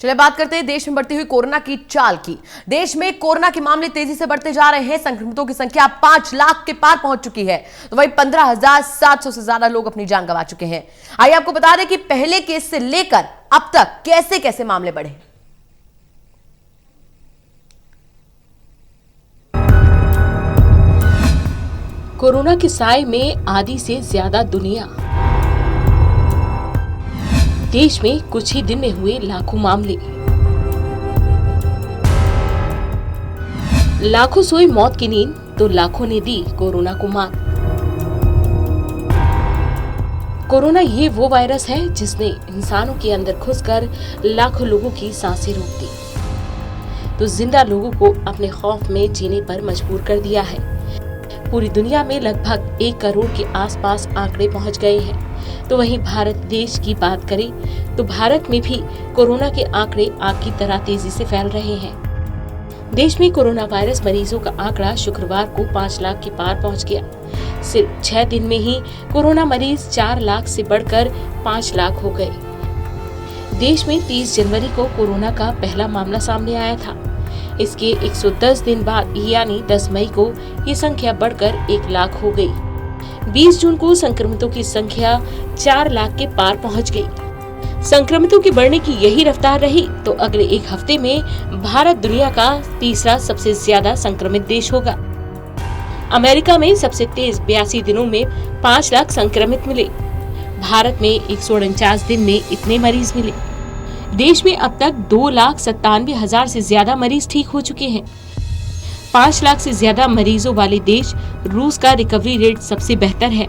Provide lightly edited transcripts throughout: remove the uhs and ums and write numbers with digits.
चलिए बात करते हैं देश में बढ़ती हुई कोरोना की चाल की। देश में कोरोना के मामले तेजी से बढ़ते जा रहे हैं। संक्रमितों की संख्या 5 लाख के पार पहुंच चुकी है, तो वहीं 15,700 से ज्यादा लोग अपनी जान गंवा चुके हैं। आइए आपको बता दें कि पहले केस से लेकर अब तक कैसे कैसे मामले बढ़े। कोरोना के साए में आधी से ज्यादा दुनिया। देश में कुछ ही दिन में हुए लाखों मामले। लाखों सोई मौत की नींद तो लाखों ने दी कोरोना को मात। कोरोना ये वो वायरस है जिसने इंसानों के अंदर घुसकर लाखों लोगों की सांसें रोक दी, तो जिंदा लोगों को अपने खौफ में जीने पर मजबूर कर दिया है। पूरी दुनिया में लगभग 1 करोड़ के आसपास आंकड़े पहुंच गए हैं। तो वहीं भारत देश की बात करें तो भारत में भी कोरोना के आंकड़े आग की तरह तेजी से फैल रहे हैं। देश में कोरोना वायरस मरीजों का आंकड़ा शुक्रवार को 5 लाख के पार पहुंच गया। सिर्फ 6 दिन में ही कोरोना मरीज 4 लाख से बढ़कर 5 लाख हो गए। देश में 30 जनवरी को कोरोना का पहला मामला सामने आया था। इसके 110 दिन बाद यानी 10 मई को ये संख्या बढ़कर 1 लाख हो गई। 20 जून को संक्रमितों की संख्या 4 लाख के पार पहुंच गई। संक्रमितों के बढ़ने की यही रफ्तार रही तो अगले 1 हफ्ते में भारत दुनिया का तीसरा सबसे ज्यादा संक्रमित देश होगा। अमेरिका में सबसे तेज 82 दिनों में 5 लाख संक्रमित मिले। भारत में 149 दिन में इतने मरीज मिले। देश में अब तक 2,97,000 से ज्यादा मरीज ठीक हो चुके हैं। 5 लाख से ज्यादा मरीजों वाले देश रूस का रिकवरी रेट सबसे बेहतर है।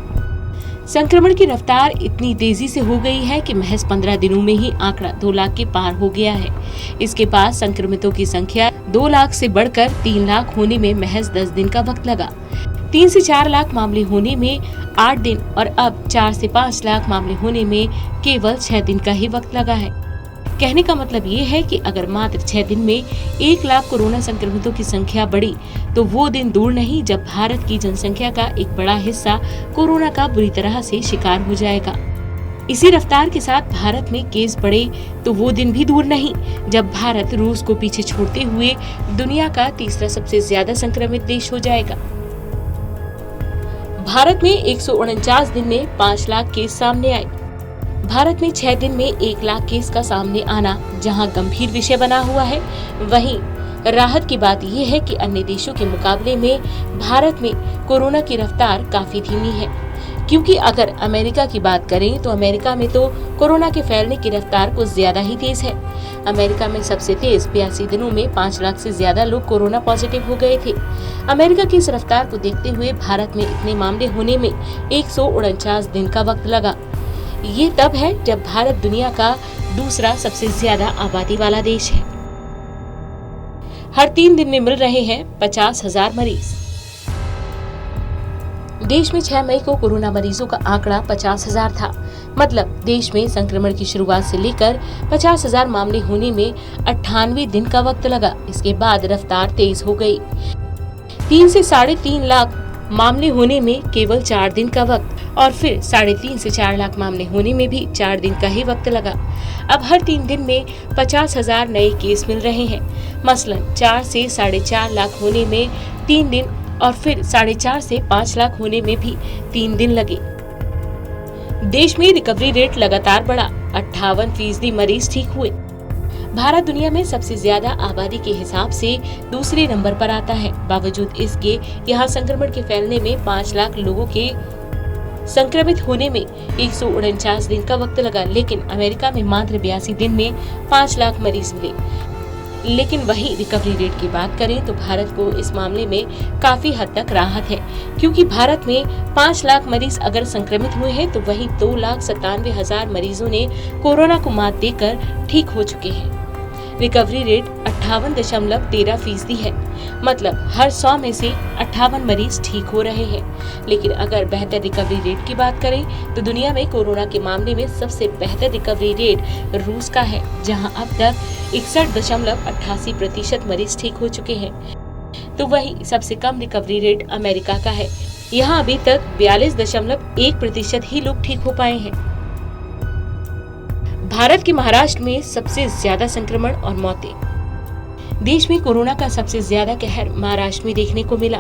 संक्रमण की रफ्तार इतनी तेजी से हो गई है कि महज 15 दिनों में ही आंकड़ा 2 लाख के पार हो गया है। इसके बाद संक्रमितों की संख्या 2 लाख से बढ़कर 3 लाख होने में महज 10 दिन का वक्त लगा। 3 से 4 लाख मामले होने में 8 दिन और अब 4 से 5 लाख मामले होने में केवल 6 दिन का ही वक्त लगा है। कहने का मतलब ये है कि अगर मात्र 6 दिन में 1 लाख कोरोना संक्रमितों की संख्या बढ़ी तो वो दिन दूर नहीं जब भारत की जनसंख्या का एक बड़ा हिस्सा कोरोना का बुरी तरह से शिकार हो जाएगा। इसी रफ्तार के साथ भारत में केस बढ़े तो वो दिन भी दूर नहीं जब भारत रूस को पीछे छोड़ते हुए दुनिया का तीसरा सबसे ज्यादा संक्रमित देश हो जाएगा। भारत में 149 दिन में 5 लाख केस सामने आए। भारत में 6 दिन में 1 लाख केस का सामने आना जहां गंभीर विषय बना हुआ है, वहीं राहत की बात यह है कि अन्य देशों के मुकाबले में भारत में कोरोना की रफ्तार काफी धीमी है। क्योंकि अगर अमेरिका की बात करें तो अमेरिका में तो कोरोना के फैलने की रफ्तार कुछ ज्यादा ही तेज है। अमेरिका में सबसे तेज 82 दिनों में 5 लाख से ज्यादा लोग कोरोना पॉजिटिव हो गए थे। अमेरिका की इस रफ्तार को देखते हुए भारत में इतने मामले होने में 149 दिन का वक्त लगा। ये तब है जब भारत दुनिया का दूसरा सबसे ज्यादा आबादी वाला देश है। हर 3 दिन में मिल रहे हैं 50,000 मरीज। देश में 6 मई को कोरोना मरीजों का आंकड़ा 50,000 था। मतलब देश में संक्रमण की शुरुआत से लेकर 50,000 मामले होने में 98 दिन का वक्त लगा। इसके बाद रफ्तार तेज हो गई। 3 से 3.5 लाख मामले होने में केवल 4 दिन का वक्त और फिर 3.5 से 4 लाख मामले होने में भी 4 दिन का ही वक्त लगा। अब हर 3 दिन में 50,000 नए केस मिल रहे हैं। मसलन 4 से 4.5 लाख होने में 3 दिन और फिर 4.5 से 5 लाख होने में भी 3 दिन लगे। देश में रिकवरी रेट लगातार बढ़ा। 58% मरीज ठीक हुए। भारत दुनिया में सबसे ज्यादा आबादी के हिसाब से दूसरे नंबर पर आता है। बावजूद इसके यहाँ संक्रमण के फैलने में 5 लाख लोगों के संक्रमित होने में 149 दिन का वक्त लगा। लेकिन अमेरिका में मात्र 82 दिन में 5 लाख मरीज मिले। लेकिन वही रिकवरी रेट की बात करें तो भारत को इस मामले में काफी हद तक राहत है, क्योंकि भारत में 5 लाख मरीज अगर संक्रमित हुए हैं तो वहीं 2,97,000 मरीजों ने कोरोना को मात देकर ठीक हो चुके हैं। रिकवरी रेट 58.13% है। मतलब हर 100 में से 58 मरीज ठीक हो रहे हैं। लेकिन अगर बेहतर रिकवरी रेट की बात करें तो दुनिया में कोरोना के मामले में सबसे बेहतर रिकवरी रेट रूस का है, जहां अब तक 61.88% मरीज ठीक हो चुके हैं। तो वहीं सबसे कम रिकवरी रेट अमेरिका का है। यहाँ अभी तक 42.1% ही लोग ठीक हो पाए हैं। भारत के महाराष्ट्र में सबसे ज्यादा संक्रमण और मौतें। देश में कोरोना का सबसे ज्यादा कहर महाराष्ट्र में देखने को मिला।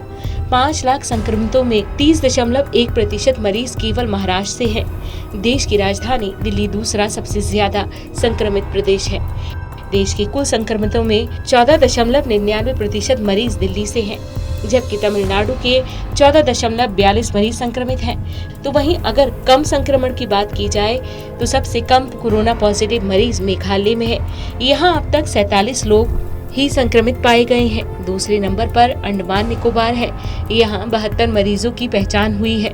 5 लाख संक्रमितों में 30.1% मरीज केवल महाराष्ट्र से हैं। देश की राजधानी दिल्ली दूसरा सबसे ज्यादा संक्रमित प्रदेश है। देश के कुल संक्रमितों में 14.99% मरीज दिल्ली से हैं, जबकि तमिलनाडु के 14.42 मरीज संक्रमित हैं। तो वहीं अगर कम संक्रमण की बात की जाए तो सबसे कम कोरोना पॉजिटिव मरीज मेघालय में है। यहाँ अब तक 47 लोग ही संक्रमित पाए गए हैं। दूसरे नंबर पर अंडमान निकोबार है। यहाँ 72 मरीजों की पहचान हुई है।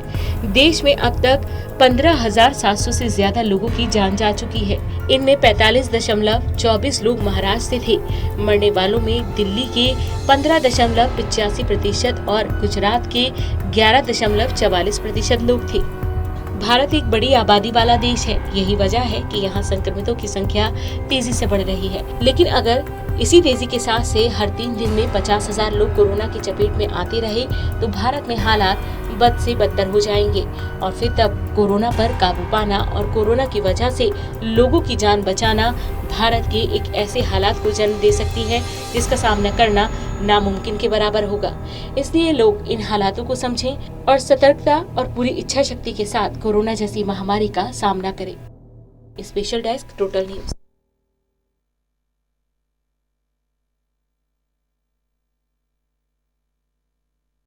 देश में अब तक 15,700 से ज्यादा लोगों की जान जा चुकी है। इनमें 45.24 लोग महाराष्ट्र से थे। मरने वालों में दिल्ली के 15.85% और गुजरात के 11.44% लोग थे। भारत एक बड़ी आबादी वाला देश है। यही वजह है कि यहाँ संक्रमितों की संख्या तेजी से बढ़ रही है। लेकिन अगर इसी तेजी के साथ से हर 3 दिन में 50,000 लोग कोरोना की चपेट में आते रहे तो भारत में हालात बद से बदतर हो जाएंगे और फिर तब कोरोना पर काबू पाना और कोरोना की वजह से लोगों की जान बचाना भारत के एक ऐसे हालात को जन्म दे सकती है जिसका सामना करना नामुमकिन के बराबर होगा। इसलिए लोग इन हालातों को समझें और सतर्कता और पूरी इच्छा शक्ति के साथ कोरोना जैसी महामारी का सामना करें। Special desk, total news.